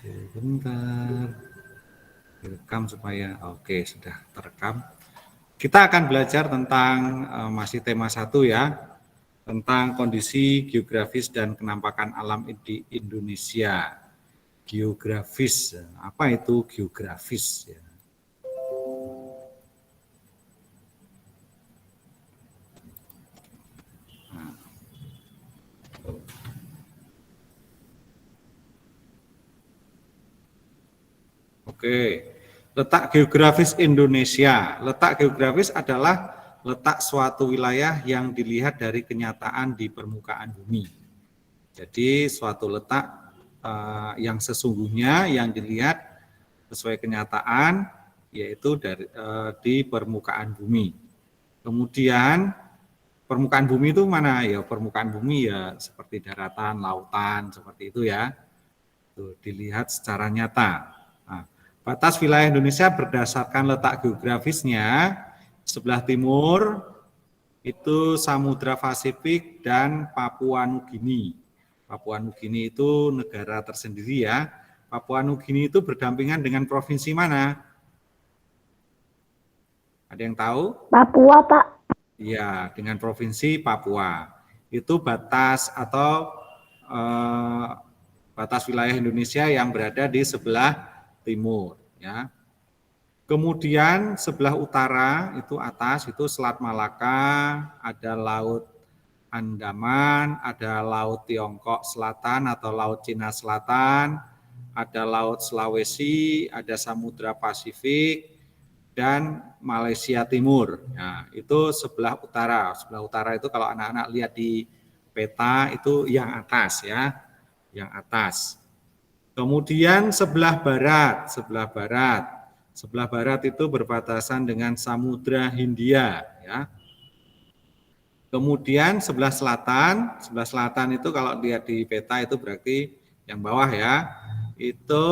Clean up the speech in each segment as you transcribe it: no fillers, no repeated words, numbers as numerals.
Sebentar. Direkam supaya oke, sudah terekam. Kita akan belajar tentang masih tema 1 ya, tentang kondisi geografis dan penampakan alam di Indonesia. Geografis, apa itu geografis ya? Oke, letak geografis Indonesia. Letak geografis adalah letak suatu wilayah yang dilihat dari kenyataan di permukaan bumi. Jadi suatu letak yang sesungguhnya yang dilihat sesuai kenyataan yaitu di permukaan bumi. Kemudian permukaan bumi itu mana? Ya permukaan bumi ya seperti daratan, lautan, seperti itu ya. Tuh, dilihat secara nyata. Nah, batas wilayah Indonesia berdasarkan letak geografisnya, sebelah timur itu Samudra Pasifik dan Papua Nugini. Papua Nugini itu negara tersendiri ya. Papua Nugini itu berdampingan dengan provinsi mana? Ada yang tahu? Papua, Pak. Iya, dengan provinsi Papua. Itu batas atau batas wilayah Indonesia yang berada di sebelah timur ya. Kemudian sebelah utara itu atas itu Selat Malaka, ada Laut Andaman, ada Laut Tiongkok Selatan atau Laut Cina Selatan, ada Laut Sulawesi, ada Samudra Pasifik, dan Malaysia Timur. Nah, itu sebelah utara. Sebelah utara itu kalau anak-anak lihat di peta itu yang atas ya, yang atas. Kemudian sebelah barat, sebelah barat itu berbatasan dengan Samudra Hindia ya. Kemudian sebelah selatan itu kalau lihat di peta itu berarti yang bawah ya, itu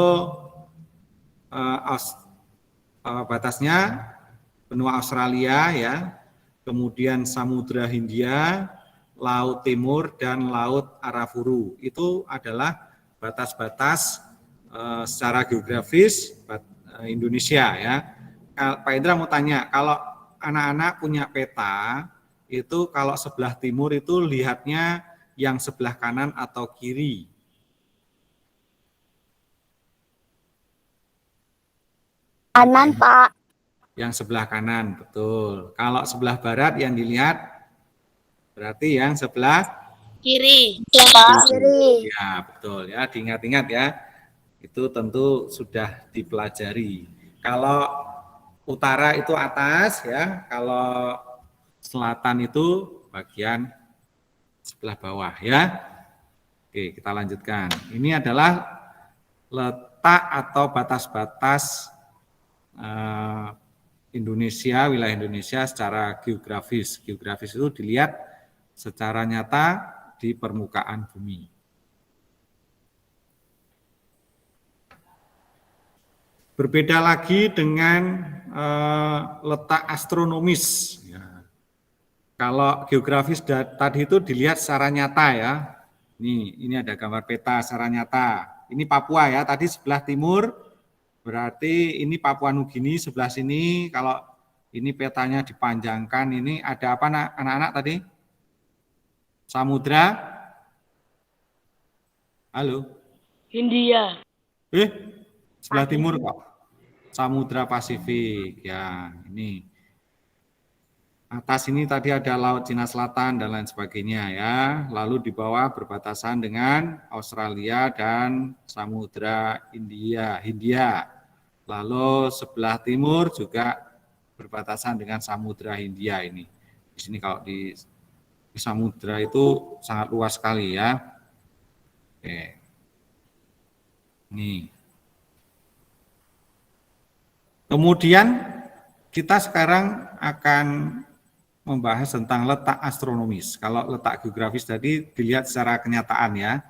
batasnya benua Australia ya, kemudian Samudra Hindia, Laut Timur dan Laut Arafuru. Itu adalah batas-batas secara geografis Indonesia ya. Pak Indra mau tanya, kalau anak-anak punya peta itu kalau sebelah timur itu lihatnya yang sebelah kanan atau kiri? Kanan, Pak. Yang sebelah kanan, betul. Kalau sebelah barat yang dilihat berarti yang sebelah kiri. Kiri. Ya, betul ya, diingat-ingat ya. Itu tentu sudah dipelajari. Kalau utara itu atas ya, kalau selatan itu bagian sebelah bawah ya. Oke, kita lanjutkan. Ini adalah letak atau batas-batas Indonesia, wilayah Indonesia secara geografis. Geografis itu dilihat secara nyata di permukaan bumi. Berbeda lagi dengan letak astronomis. Ya. Kalau geografis tadi itu dilihat secara nyata ya. Ini ada gambar peta secara nyata. Ini Papua ya, tadi sebelah timur, berarti ini Papua Nugini sebelah sini. Kalau ini petanya dipanjangkan, ini ada apa anak-anak tadi? Samudra? Halo? Hindia. Sebelah timur kok. Samudra Pasifik ya, ini atas ini tadi ada Laut Cina Selatan dan lain sebagainya ya. Lalu di bawah berbatasan dengan Australia dan Samudra Hindia. Lalu sebelah timur juga berbatasan dengan Samudra Hindia ini. Di sini kalau di samudra itu sangat luas sekali ya. Oke. Nih. Kemudian kita sekarang akan membahas tentang letak astronomis. Kalau letak geografis tadi dilihat secara kenyataan ya.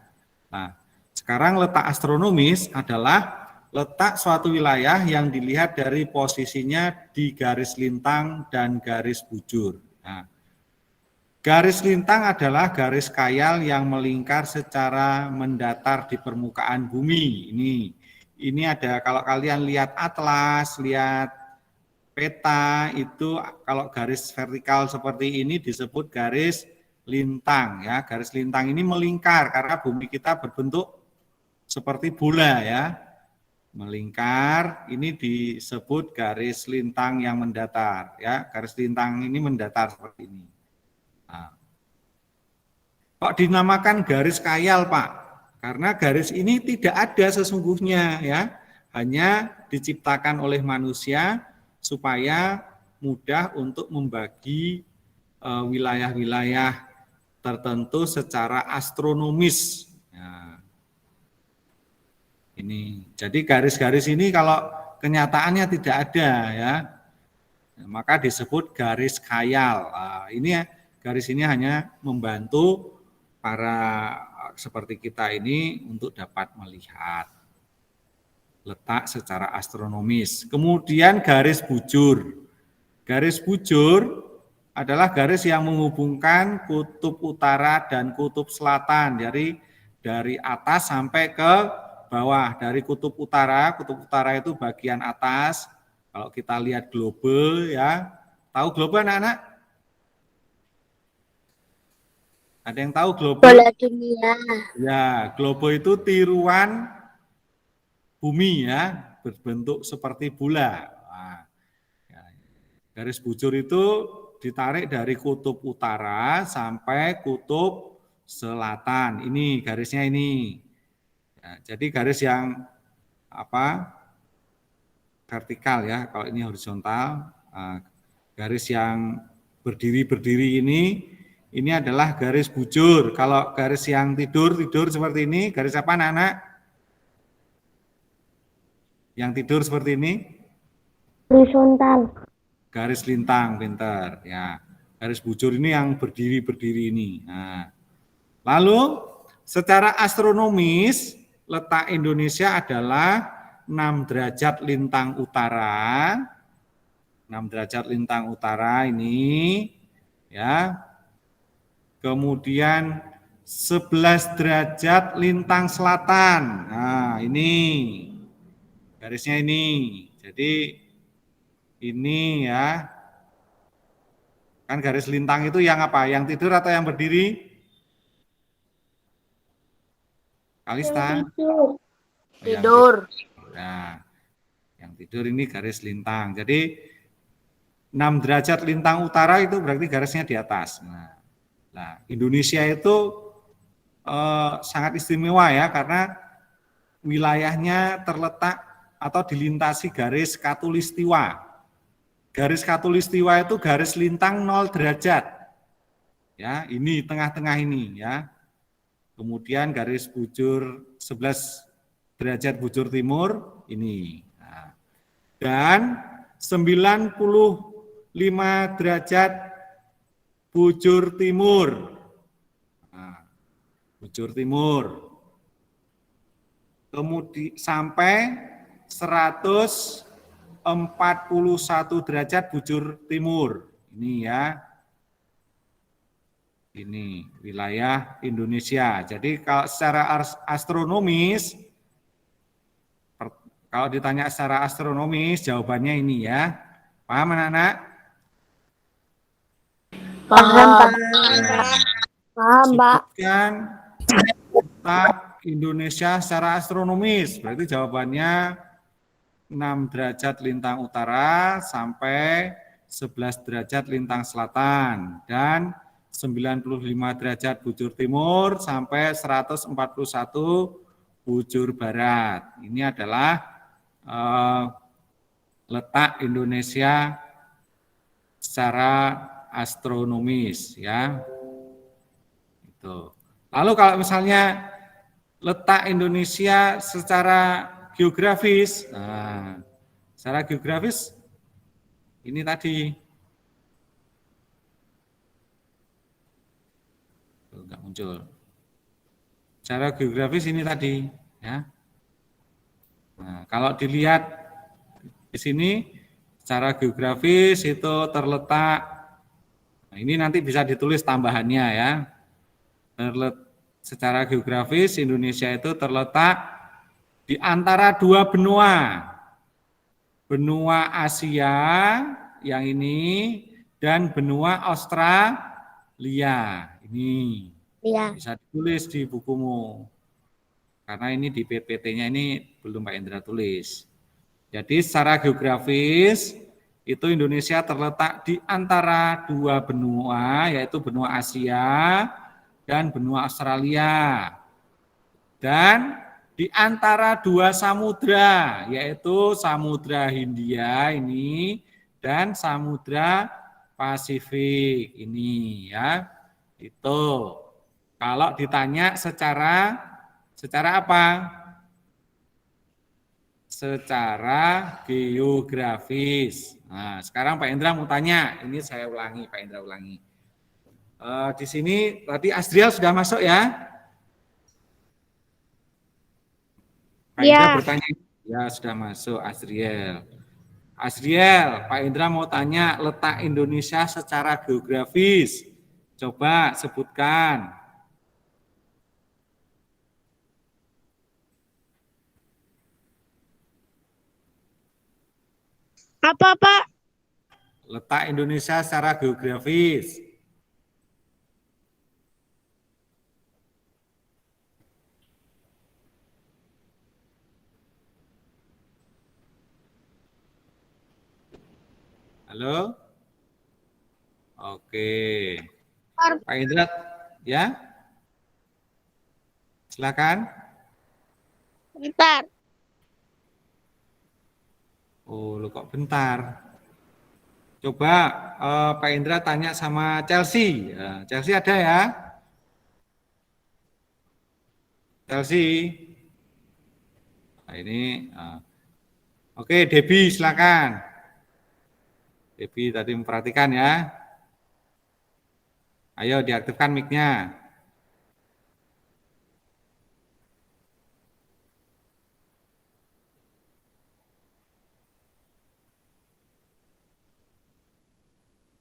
Nah, sekarang letak astronomis adalah letak suatu wilayah yang dilihat dari posisinya di garis lintang dan garis bujur. Nah, Garis lintang adalah garis khayal yang melingkar secara mendatar di permukaan bumi. Ini ada, kalau kalian lihat atlas, lihat peta, itu kalau garis vertikal seperti ini disebut garis lintang ya. Garis lintang ini melingkar karena bumi kita berbentuk seperti bola ya. Melingkar, ini disebut garis lintang yang mendatar ya. Garis lintang ini mendatar seperti ini. Nah, kok dinamakan garis khayal, Pak? Karena garis ini tidak ada sesungguhnya ya, hanya diciptakan oleh manusia supaya mudah untuk membagi wilayah-wilayah tertentu secara astronomis. Nah, ini, jadi garis-garis ini kalau kenyataannya tidak ada ya, maka disebut garis khayal. Nah, ini ya, garis ini hanya membantu para seperti kita ini untuk dapat melihat letak secara astronomis. Kemudian garis bujur. Garis bujur adalah garis yang menghubungkan kutub utara dan kutub selatan. Jadi dari atas sampai ke bawah. Dari kutub utara itu bagian atas. Kalau kita lihat globe ya, tahu globe anak-anak? Ada yang tahu globe? Bola dunia. Ya, globe itu tiruan bumi ya, berbentuk seperti bola. Nah, ya, garis bujur itu ditarik dari kutub utara sampai kutub selatan. Ini garisnya ini. Ya, jadi garis yang vertikal ya. Kalau ini horizontal, garis yang berdiri ini adalah garis bujur. Kalau garis yang tidur seperti ini, garis apa anak-anak? Yang tidur seperti ini? Horizontal. Garis lintang, pintar. Ya, garis bujur ini yang berdiri ini. Nah, lalu secara astronomis letak Indonesia adalah 6 derajat lintang utara. 6 derajat lintang utara ini ya. Kemudian 11 derajat lintang selatan. Nah, ini garisnya ini. Jadi ini ya. Kan garis lintang itu yang apa? Yang tidur atau yang berdiri? Kalista? Tidur. Nah, yang tidur ini garis lintang. Jadi 6 derajat lintang utara itu berarti garisnya di atas. Nah, Indonesia itu sangat istimewa ya karena wilayahnya terletak atau dilintasi garis khatulistiwa. Garis khatulistiwa itu garis lintang 0 derajat. Ya, ini tengah-tengah ini ya. Kemudian garis bujur 11 derajat bujur timur ini. Nah, dan 95 derajat bujur timur. Nah, bujur timur. Kemudian sampai 141 derajat bujur timur. Ini ya. Ini wilayah Indonesia. Jadi kalau secara astronomis, kalau ditanya secara astronomis, jawabannya ini ya. Paham anak-anak? Paham, Pak. Paham, Pak. Sebutkan letak Indonesia secara astronomis. Berarti jawabannya 6 derajat lintang utara sampai 11 derajat lintang selatan. Dan 95 derajat bujur timur sampai 141 bujur barat. Ini adalah letak Indonesia secara astronomis ya. Itu. Lalu kalau misalnya letak Indonesia secara geografis, nah, secara geografis ini tadi enggak muncul. Secara geografis ini tadi ya. Nah, kalau dilihat di sini secara geografis itu terletak Nah, ini nanti bisa ditulis tambahannya ya. Secara geografis Indonesia itu terletak di antara dua benua. Benua Asia yang ini dan benua Australia. Ini Iya. bisa ditulis di bukumu. Karena ini di PPT-nya ini belum Pak Indra tulis. Jadi secara geografis itu Indonesia terletak di antara dua benua, yaitu benua Asia dan benua Australia. Dan di antara dua samudra, yaitu Samudra Hindia ini dan Samudra Pasifik ini ya. Itu. Kalau ditanya secara apa? Secara geografis. Nah, sekarang Pak Indra mau tanya, ini saya ulangi, Pak Indra ulangi. Di sini tadi Asriel sudah masuk ya? Pak Indra bertanya, ya sudah masuk Asriel. Asriel, Pak Indra mau tanya letak Indonesia secara geografis. Coba sebutkan. Apa, Pak? Letak Indonesia secara geografis. Halo? Oke. Pak Indra, ya? Silakan. Bentar. Oh, lu kok bentar? Coba Pak Indra tanya sama Chelsea. Ya, Chelsea ada ya? Chelsea. Nah, ini. Oke, Debbie silakan. Debbie tadi memperhatikan ya. Ayo diaktifkan mic-nya.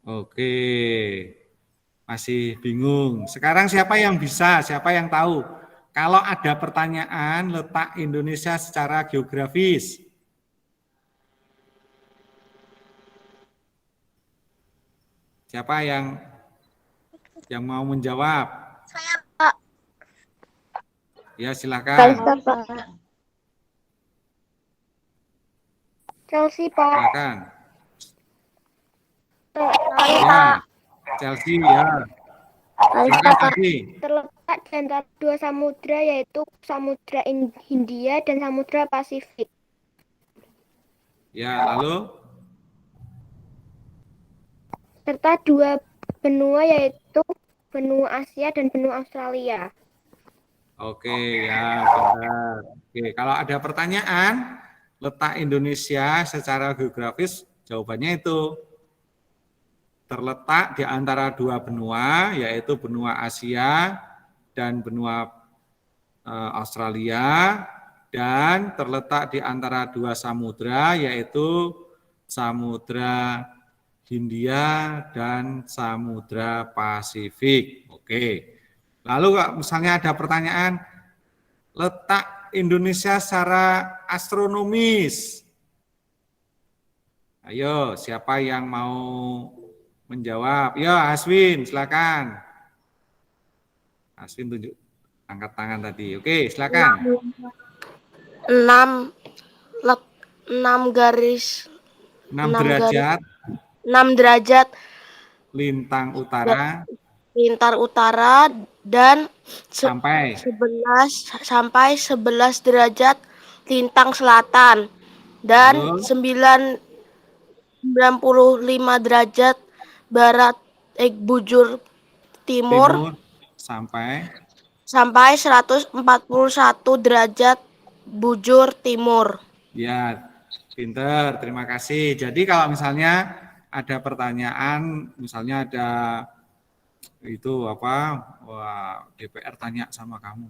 Oke. Masih bingung. Sekarang siapa yang bisa, siapa yang tahu? Kalau ada pertanyaan letak Indonesia secara geografis. Siapa yang mau menjawab? Saya, Pak. Ya, silakan. Chelsea, Pak. Silakan. Pak. Chelsea ya. Silakan Chelsea. Terletak di antara dua samudra, yaitu Samudra Hindia dan Samudra Pasifik. Ya, lalu? Serta dua benua, yaitu benua Asia dan benua Australia. Oke, ya benar. Oke, kalau ada pertanyaan, letak Indonesia secara geografis, jawabannya itu terletak di antara dua benua, yaitu benua Asia dan benua Australia, dan terletak di antara dua samudra, yaitu Samudra Hindia dan Samudra Pasifik. Oke. Lalu kalau misalnya ada pertanyaan, letak Indonesia secara astronomis. Ayo, siapa yang mau menjawab? Ya, Aswin, silakan. Aswin tunjuk angkat tangan tadi. Oke, silakan. 6 garis 6 derajat 6 derajat lintang utara lintang utara dan sampai 11 derajat lintang selatan dan lalu 95 derajat barat bujur timur sampai 141 derajat bujur timur. Ya, pinter, terima kasih. Jadi kalau misalnya ada pertanyaan, misalnya ada itu apa, wah, DPR tanya sama kamu,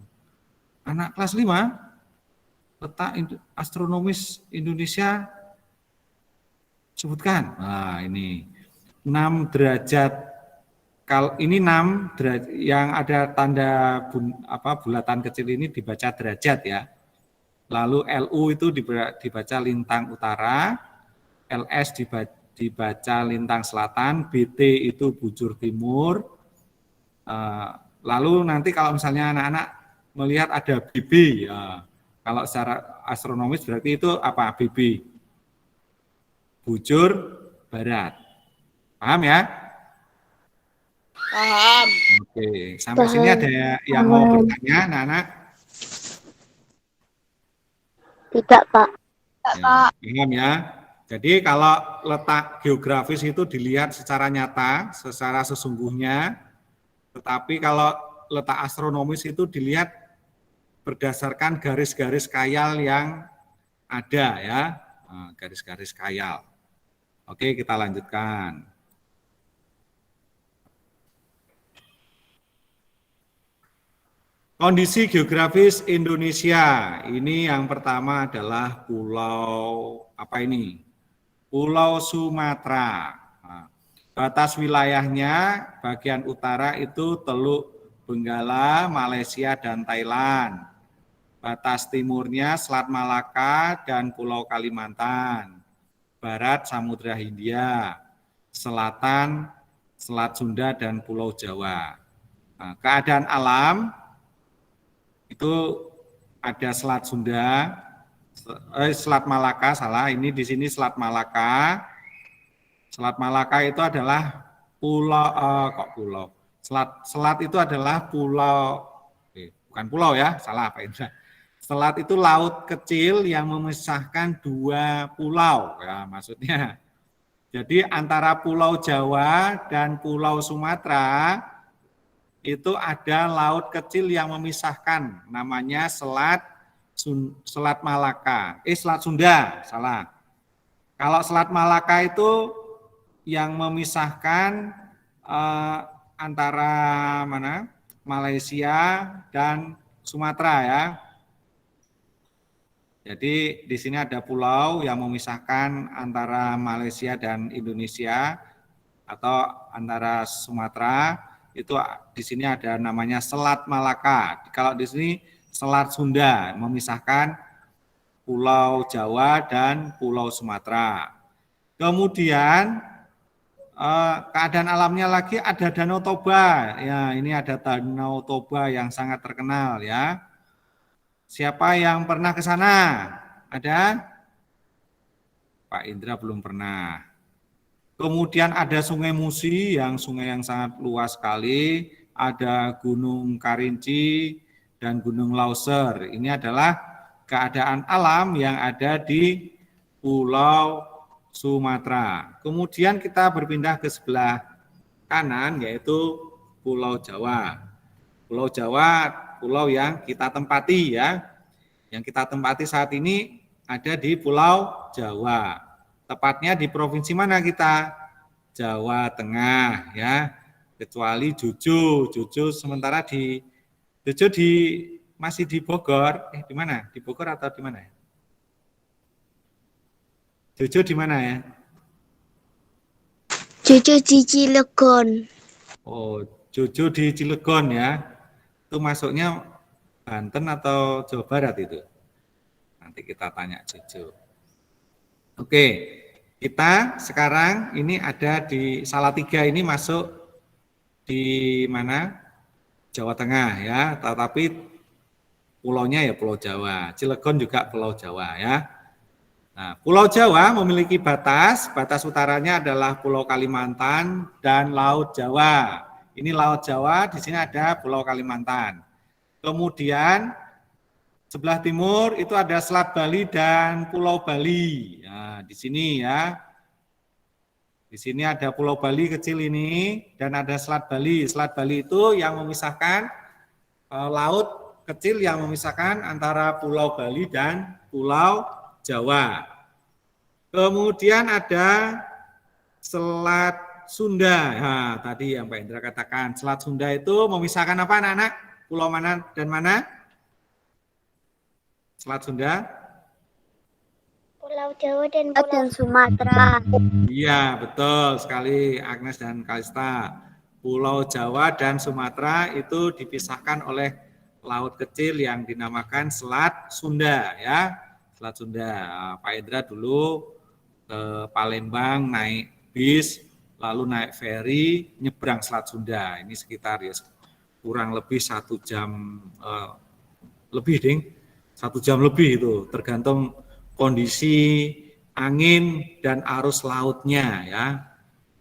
anak kelas 5, letak astronomis Indonesia, sebutkan. Nah, ini 6 derajat Kalau ini 6 yang ada tanda bulatan kecil ini dibaca derajat ya. Lalu LU itu dibaca lintang utara, LS dibaca lintang selatan, BT itu bujur timur. Lalu nanti kalau misalnya anak-anak melihat ada BB, ya, kalau secara astronomis berarti itu apa? BB, bujur barat. Paham ya? Paham. Oke, sampai sini ada yang mau bertanya, anak-anak? Tidak, Pak. Ya, paham ya. Jadi kalau letak geografis itu dilihat secara nyata, secara sesungguhnya, tetapi kalau letak astronomis itu dilihat berdasarkan garis-garis khayal yang ada ya, garis-garis khayal. Oke, kita lanjutkan. Kondisi geografis Indonesia. Ini yang pertama adalah pulau apa ini? Pulau Sumatera. Nah, batas wilayahnya bagian utara itu Teluk Benggala, Malaysia dan Thailand. Batas timurnya Selat Malaka dan Pulau Kalimantan. Barat Samudra Hindia. Selatan Selat Sunda dan Pulau Jawa. Nah, keadaan alam itu ada Selat Sunda, Selat Malaka, salah, ini di sini Selat Malaka. Selat Malaka itu adalah pulau, selat itu adalah pulau, bukan pulau ya, salah Pak Indra. Selat itu laut kecil yang memisahkan dua pulau, ya maksudnya. Jadi antara Pulau Jawa dan Pulau Sumatera itu ada laut kecil yang memisahkan, namanya Selat Malaka. Selat Sunda, salah. Kalau Selat Malaka itu yang memisahkan antara mana? Malaysia dan Sumatera ya. Jadi di sini ada pulau yang memisahkan antara Malaysia dan Indonesia atau antara Sumatera. Itu di sini ada namanya Selat Malaka. Kalau di sini Selat Sunda memisahkan Pulau Jawa dan Pulau Sumatera. Kemudian keadaan alamnya lagi ada Danau Toba. Ya, ini ada Danau Toba yang sangat terkenal ya. Siapa yang pernah ke sana? Ada? Pak Indra belum pernah. Kemudian ada Sungai Musi yang sungai yang sangat luas sekali, ada Gunung Karinci dan Gunung Lauser. Ini adalah keadaan alam yang ada di Pulau Sumatera. Kemudian kita berpindah ke sebelah kanan yaitu Pulau Jawa. Pulau Jawa, pulau yang kita tempati ya. Yang kita tempati saat ini ada di Pulau Jawa. Tepatnya di provinsi mana kita? Jawa Tengah ya. Kecuali Juju sementara Juju masih di Bogor. Di mana? Di Bogor atau di mana? Juju di mana ya? Juju di Cilegon. Oh, Juju di Cilegon ya. Itu masuknya Banten atau Jawa Barat itu? Nanti kita tanya Juju. Oke, kita sekarang ini ada di Salatiga, ini masuk di mana? Jawa Tengah ya, tetapi pulaunya ya Pulau Jawa. Cilegon juga Pulau Jawa ya. Nah, Pulau Jawa memiliki batas utaranya adalah Pulau Kalimantan dan Laut Jawa. Ini Laut Jawa, di sini ada Pulau Kalimantan. Kemudian sebelah timur itu ada Selat Bali dan Pulau Bali. Nah, di sini ya. Di sini ada Pulau Bali kecil ini dan ada Selat Bali. Selat Bali itu yang memisahkan laut kecil yang memisahkan antara Pulau Bali dan Pulau Jawa. Kemudian ada Selat Sunda. Nah, tadi yang Pak Indra katakan, Selat Sunda itu memisahkan apa anak-anak? Pulau mana dan mana? Selat Sunda? Pulau Jawa dan Pulau Sumatera. Iya, betul sekali Agnes dan Kalista. Pulau Jawa dan Sumatera itu dipisahkan oleh laut kecil yang dinamakan Selat Sunda ya. Selat Sunda. Pak Indra dulu ke Palembang naik bis, lalu naik feri, nyebrang Selat Sunda. Ini sekitar ya kurang lebih 1 jam lebih, Ding. 1 jam lebih itu, tergantung kondisi angin dan arus lautnya ya.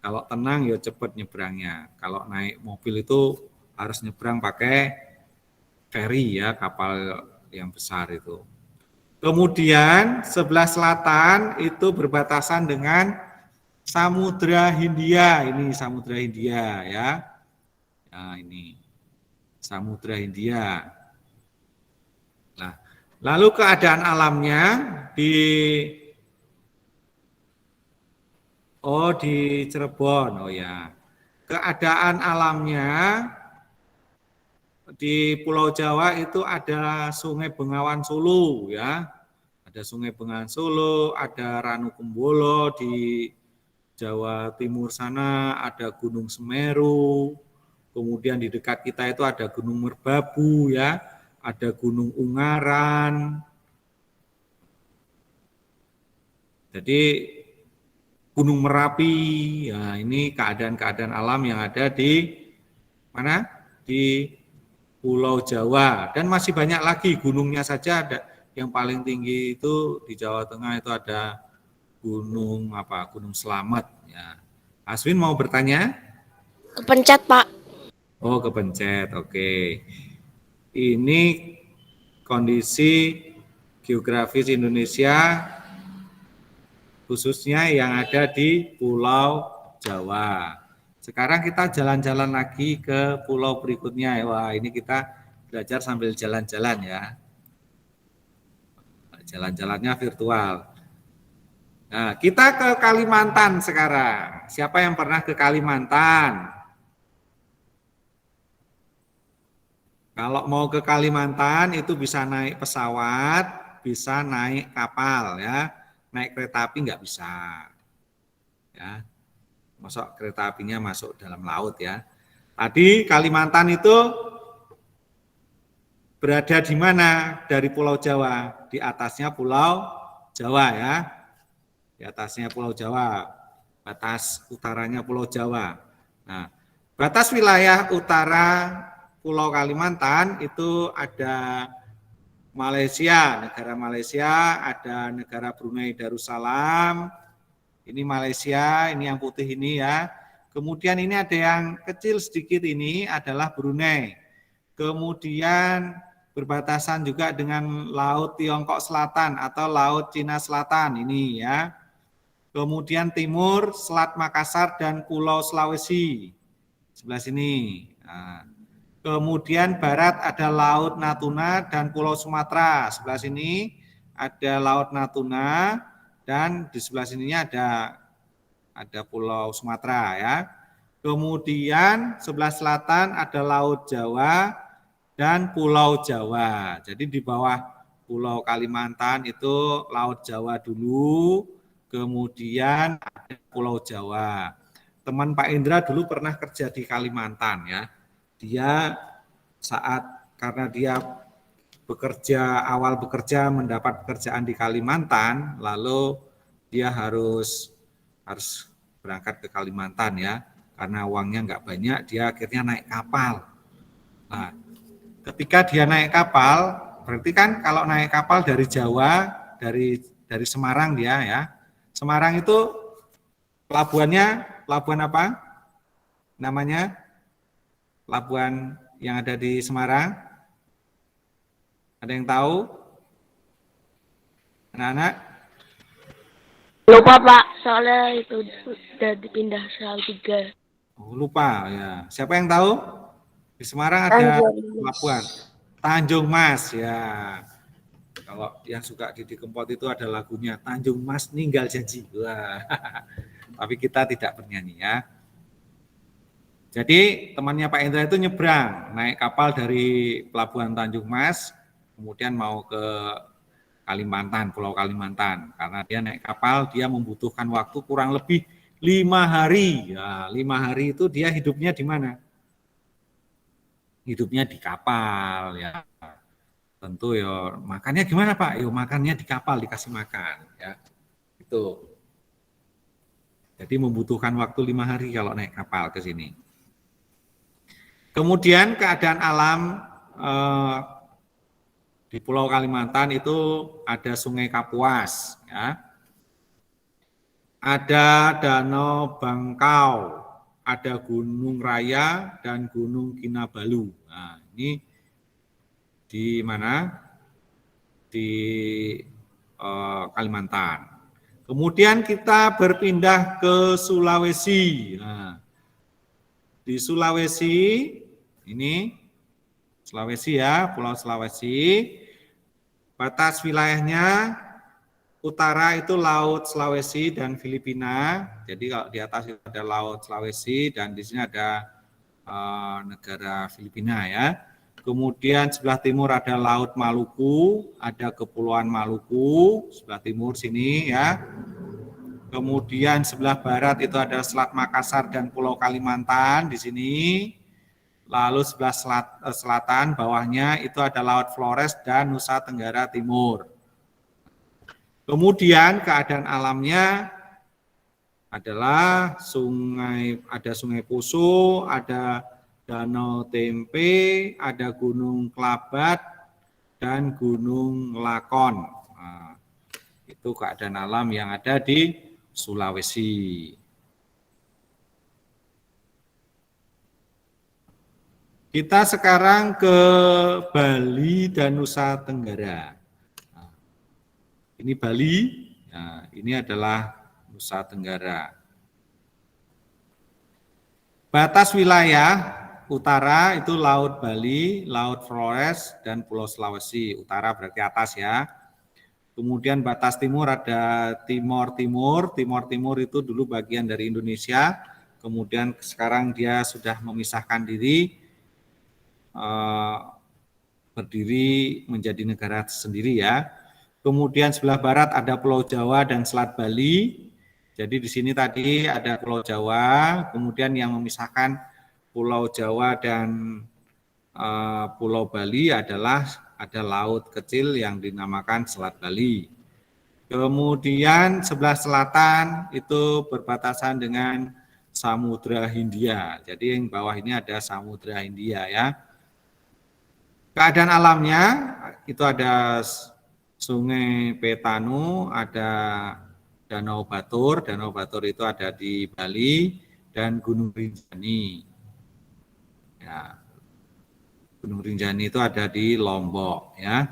Kalau tenang ya cepat nyebrangnya. Kalau naik mobil itu harus nyebrang pakai feri ya, kapal yang besar itu. Kemudian sebelah selatan itu berbatasan dengan Samudra Hindia. Ini Samudra Hindia ya. Nah, ini Samudra Hindia. Nah, lalu keadaan alamnya di Cirebon. Oh ya. Keadaan alamnya di Pulau Jawa itu ada Sungai Bengawan Solo ya. Ada Sungai Bengawan Solo, ada Ranu Kumbolo di Jawa Timur sana, ada Gunung Semeru. Kemudian di dekat kita itu ada Gunung Merbabu ya, ada Gunung Ungaran. Jadi Gunung Merapi, ya ini keadaan-keadaan alam yang ada di mana? Di Pulau Jawa. Dan masih banyak lagi gunungnya saja ada. Yang paling tinggi itu di Jawa Tengah itu ada Gunung Slamet. Ya. Aswin mau bertanya? Kepencet, Pak. Oh, kepencet. Oke. Ini kondisi geografis Indonesia khususnya yang ada di Pulau Jawa. Sekarang kita jalan-jalan lagi ke pulau berikutnya. Wah, ini kita belajar sambil jalan-jalan ya. Jalan-jalannya virtual. Nah, kita ke Kalimantan sekarang. Siapa yang pernah ke Kalimantan? Kalau mau ke Kalimantan itu bisa naik pesawat, bisa naik kapal ya. Naik kereta api nggak bisa. Ya. Masuk kereta apinya masuk dalam laut ya. Tadi Kalimantan itu berada di mana dari Pulau Jawa? Di atasnya Pulau Jawa ya. Di atasnya Pulau Jawa. Batas utaranya Pulau Jawa. Nah, batas wilayah utara Pulau Kalimantan itu ada Malaysia, negara Malaysia, ada negara Brunei Darussalam. Ini Malaysia, ini yang putih ini ya. Kemudian ini ada yang kecil sedikit ini adalah Brunei. Kemudian berbatasan juga dengan Laut Tiongkok Selatan atau Laut Cina Selatan ini ya. Kemudian timur Selat Makassar dan Pulau Sulawesi sebelah sini. Nah, kemudian barat ada Laut Natuna dan Pulau Sumatera. Sebelah sini ada Laut Natuna dan di sebelah sininya ada Pulau Sumatera ya. Kemudian sebelah selatan ada Laut Jawa dan Pulau Jawa. Jadi di bawah Pulau Kalimantan itu Laut Jawa dulu, kemudian ada Pulau Jawa. Teman Pak Indra dulu pernah kerja di Kalimantan ya. Dia karena dia awal bekerja mendapat pekerjaan di Kalimantan, lalu dia harus berangkat ke Kalimantan ya, karena uangnya nggak banyak, dia akhirnya naik kapal. Nah, ketika dia naik kapal, berarti kan kalau naik kapal dari Jawa, dari Semarang dia ya, Semarang itu pelabuhan apa? Namanya pelabuhan yang ada di Semarang? Ada yang tahu? Anak-anak? Lupa, Pak. Soalnya itu udah dipindah Salatiga. Oh, lupa ya. Siapa yang tahu? Di Semarang ada pelabuhan Tanjung Mas ya. Kalau yang suka Didi Kempot itu ada lagunya Tanjung Mas Ninggal Janji. Wah. Tapi kita tidak bernyanyi ya. Jadi temannya Pak Indra itu nyebrang, naik kapal dari pelabuhan Tanjung Mas, kemudian mau ke Kalimantan, Pulau Kalimantan. Karena dia naik kapal, dia membutuhkan waktu kurang lebih 5 hari. Ya, 5 hari itu dia hidupnya di mana? Hidupnya di kapal ya. Tentu ya makannya gimana Pak? Yo makannya di kapal, dikasih makan ya. Itu. Jadi membutuhkan waktu 5 hari kalau naik kapal ke sini. Kemudian keadaan alam di Pulau Kalimantan itu ada Sungai Kapuas ya. Ada Danau Bangkau, ada Gunung Raya dan Gunung Kinabalu. Nah, ini di mana? Di Kalimantan. Kemudian kita berpindah ke Sulawesi. Nah, di Sulawesi ini Sulawesi ya, Pulau Sulawesi. Batas wilayahnya utara itu Laut Sulawesi dan Filipina. Jadi kalau di atas itu ada Laut Sulawesi dan di sini ada negara Filipina ya. Kemudian sebelah timur ada Laut Maluku, ada Kepulauan Maluku, sebelah timur sini ya. Kemudian sebelah barat itu ada Selat Makassar dan Pulau Kalimantan di sini. Lalu sebelah selatan bawahnya itu ada Laut Flores dan Nusa Tenggara Timur. Kemudian keadaan alamnya adalah ada Sungai Poso, ada Danau Tempe, ada Gunung Kelabat, dan Gunung Lakon. Nah, itu keadaan alam yang ada di Sulawesi. Kita sekarang ke Bali dan Nusa Tenggara. Nah, ini Bali, nah, ini adalah Nusa Tenggara. Batas wilayah utara itu Laut Bali, Laut Flores, dan Pulau Sulawesi. Utara berarti atas ya. Kemudian batas timur ada Timor Timur. Timor Timur itu dulu bagian dari Indonesia. Kemudian sekarang dia sudah memisahkan diri, berdiri menjadi negara sendiri ya. Kemudian sebelah barat ada Pulau Jawa dan Selat Bali. Jadi di sini tadi ada Pulau Jawa, kemudian yang memisahkan Pulau Jawa dan Pulau Bali adalah ada laut kecil yang dinamakan Selat Bali. Kemudian sebelah selatan itu berbatasan dengan Samudra Hindia. Jadi yang bawah ini ada Samudra Hindia ya. Keadaan alamnya itu ada Sungai Petanu, ada Danau Batur. Danau Batur itu ada di Bali dan Gunung Rinjani. Ya. Gunung Rinjani itu ada di Lombok ya.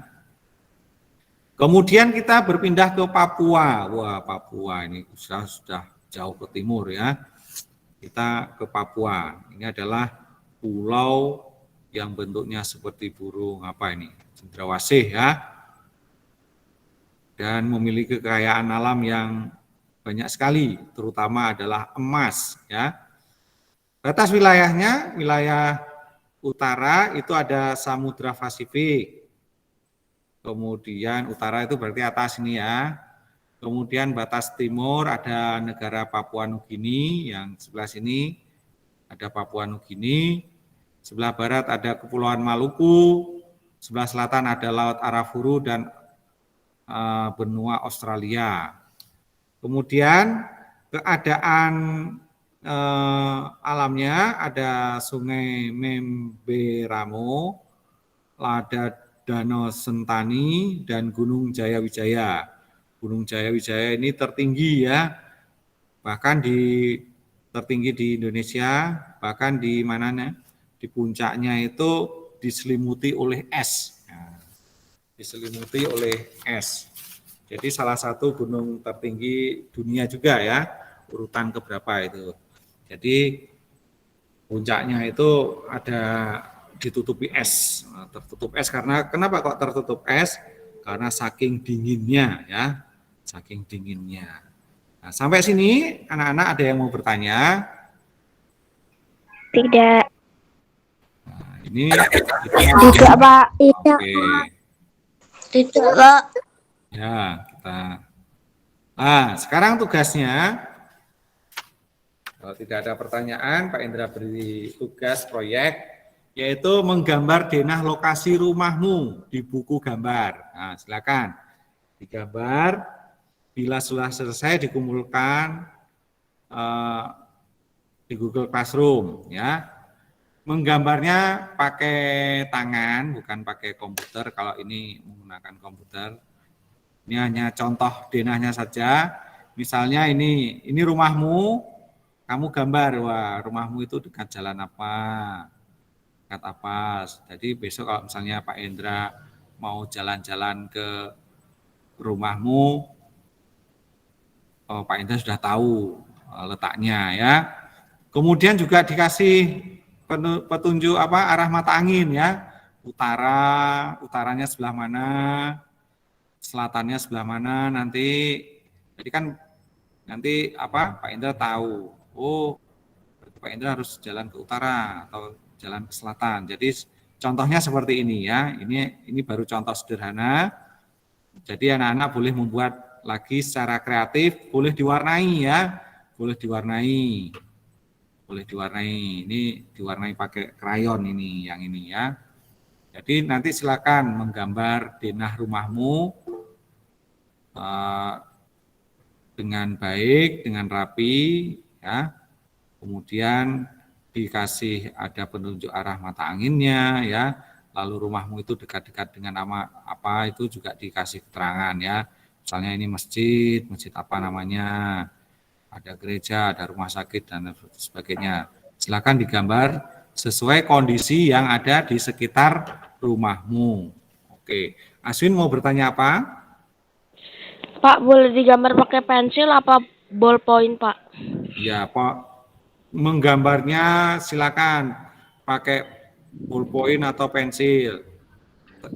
Kemudian kita berpindah ke Papua. Wah, Papua ini sudah jauh ke timur ya. Kita ke Papua. Ini adalah pulau yang bentuknya seperti burung apa ini? Cendrawasih ya. Dan memiliki kekayaan alam yang banyak sekali, terutama adalah emas ya. Batas wilayahnya, wilayah utara itu ada Samudra Pasifik. Kemudian utara itu berarti atas ini ya. Kemudian batas timur ada negara Papua Nugini, yang sebelah sini ada Papua Nugini. Sebelah barat ada Kepulauan Maluku, sebelah selatan ada Laut Arafuru dan benua Australia. Kemudian keadaan alamnya ada Sungai Memberamo, ada Danau Sentani dan Gunung Jayawijaya. Gunung Jayawijaya ini tertinggi ya, bahkan tertinggi di Indonesia, bahkan di mananya? Di puncaknya itu diselimuti oleh es. Nah, diselimuti oleh es. Jadi salah satu gunung tertinggi dunia juga ya, urutan keberapa itu. Jadi puncaknya itu ada ditutupi es. Nah, tertutup es karena kenapa kok tertutup es? Karena saking dinginnya ya, saking dinginnya. Nah, sampai sini anak-anak ada yang mau bertanya? Tidak. Nah, ini Tidak, Pak. Tidak. Oke. Tidak, Pak. Ya, kita. Nah, sekarang tugasnya Kalau tidak ada pertanyaan, Pak Indra beri tugas proyek, yaitu menggambar denah lokasi rumahmu di buku gambar. Nah, silakan digambar. Bila sudah selesai dikumpulkan di Google Classroom, ya. Menggambarnya pakai tangan, bukan pakai komputer. Kalau ini menggunakan komputer, ini hanya contoh denahnya saja. Misalnya ini rumahmu, kamu gambar, wah rumahmu itu dekat jalan apa, dekat apa. Jadi besok kalau misalnya Pak Indra mau jalan-jalan ke rumahmu, Pak Indra sudah tahu letaknya ya. Kemudian juga dikasih petunjuk arah mata angin ya. Utaranya sebelah mana, selatannya sebelah mana nanti. Jadi kan nanti Pak Indra tahu. Oh, Pak Indra harus jalan ke utara atau jalan ke selatan. Jadi contohnya seperti ini ya. Ini baru contoh sederhana. Jadi anak-anak boleh membuat lagi secara kreatif, boleh diwarnai ya. Boleh diwarnai. Ini diwarnai pakai krayon ini, yang ini ya. Jadi nanti silakan menggambar denah rumahmu dengan baik, dengan rapi ya. Kemudian dikasih ada penunjuk arah mata anginnya ya. Lalu rumahmu itu dekat-dekat dengan apa itu juga dikasih keterangan ya. Misalnya ini masjid apa namanya? Ada gereja, ada rumah sakit, dan sebagainya. Silakan digambar sesuai kondisi yang ada di sekitar rumahmu. Oke, Aswin mau bertanya apa? Pak, boleh digambar pakai pensil apa ballpoint, Pak? Ya, Pak. Menggambarnya silakan pakai ballpoint atau pensil.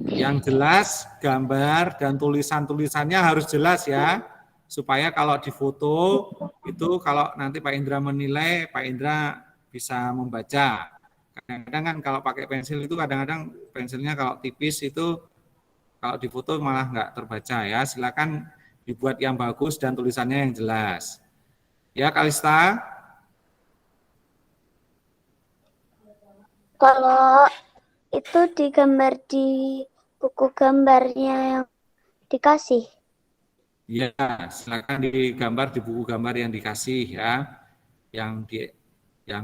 Yang jelas gambar dan tulisannya harus jelas ya. Supaya kalau difoto itu kalau nanti Pak Indra menilai, Pak Indra bisa membaca. Kadang-kadang kan kalau pakai pensil itu kadang-kadang pensilnya kalau tipis itu kalau difoto malah nggak terbaca ya. Silakan dibuat yang bagus dan tulisannya yang jelas. Ya, Kalista. Kalau itu digambar di buku gambarnya yang dikasih. Ya, silakan digambar di buku gambar yang dikasih ya, yang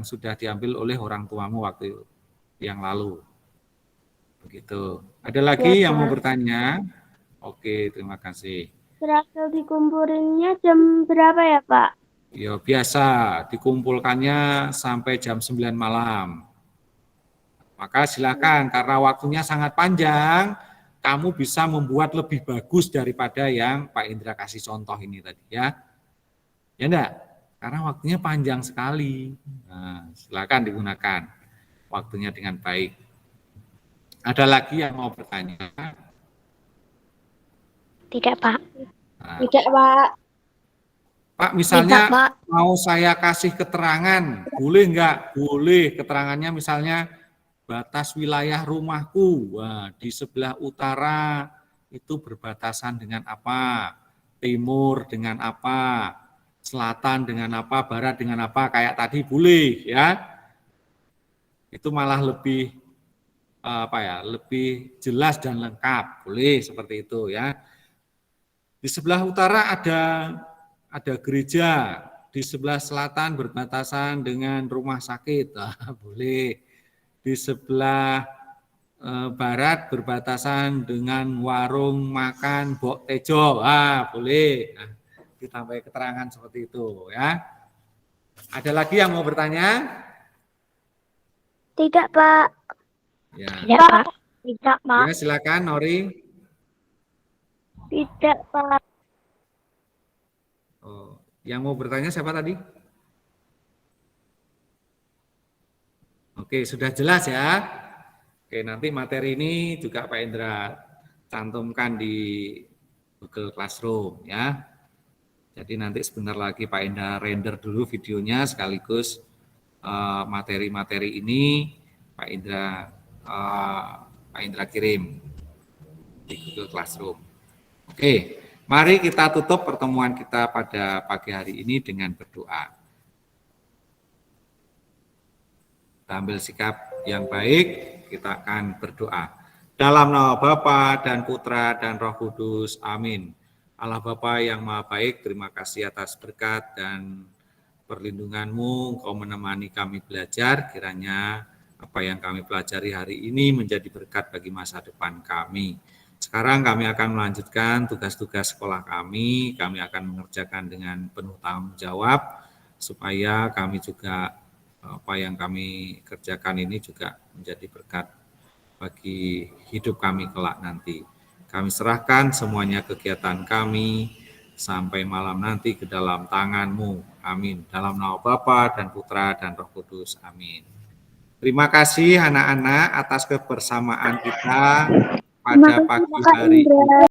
sudah diambil oleh orang tuamu waktu yang lalu. Begitu. Ada lagi yang mau bertanya? Oke, terima kasih. Berhasil dikumpulinnya jam berapa ya, Pak? Ya, biasa dikumpulkannya sampai jam 9 malam. Maka silakan, karena waktunya sangat panjang, kamu bisa membuat lebih bagus daripada yang Pak Indra kasih contoh ini tadi ya. Ya enggak? Karena waktunya panjang sekali. Nah, silakan digunakan waktunya dengan baik. Ada lagi yang mau bertanya? Tidak, Pak. Nah, Tidak, Pak. Pak, misalnya Tidak, Pak. mau saya kasih keterangan, boleh enggak? Boleh, keterangannya misalnya batas wilayah rumahku, wah, di sebelah utara itu berbatasan dengan apa, timur dengan apa, selatan dengan apa, barat dengan apa, kayak tadi boleh ya. Itu malah lebih lebih jelas dan lengkap, boleh seperti itu ya. Di sebelah utara ada gereja, di sebelah selatan berbatasan dengan rumah sakit, boleh. Di sebelah barat berbatasan dengan warung makan Bok Tejo, boleh. Nah, ditambah keterangan seperti itu ya. Ada lagi yang mau bertanya? Tidak, Pak. Ya. Tidak, Pak. Tidak, Pak. Ya, silakan Nori. Tidak, Pak. Oh, yang mau bertanya siapa tadi? Oke, sudah jelas ya. Oke, nanti materi ini juga Pak Indra cantumkan di Google Classroom ya. Jadi nanti sebentar lagi Pak Indra render dulu videonya sekaligus materi-materi ini Pak Indra kirim di Google Classroom. Oke, mari kita tutup pertemuan kita pada pagi hari ini dengan berdoa. Kita ambil sikap yang baik, kita akan berdoa. Dalam nama Bapa dan Putra dan Roh Kudus, amin. Allah Bapa yang Maha Baik, terima kasih atas berkat dan perlindungan-Mu. Engkau menemani kami belajar, kiranya apa yang kami pelajari hari ini menjadi berkat bagi masa depan kami. Sekarang kami akan melanjutkan tugas-tugas sekolah kami akan mengerjakan dengan penuh tanggung jawab, supaya kami juga, apa yang kami kerjakan ini juga menjadi berkat bagi hidup kami kelak nanti. Kami serahkan semuanya kegiatan kami sampai malam nanti ke dalam tangan-Mu. Amin. Dalam nama Bapa dan Putra dan Roh Kudus. Amin. Terima kasih anak-anak atas kebersamaan kita pada pagi hari ini.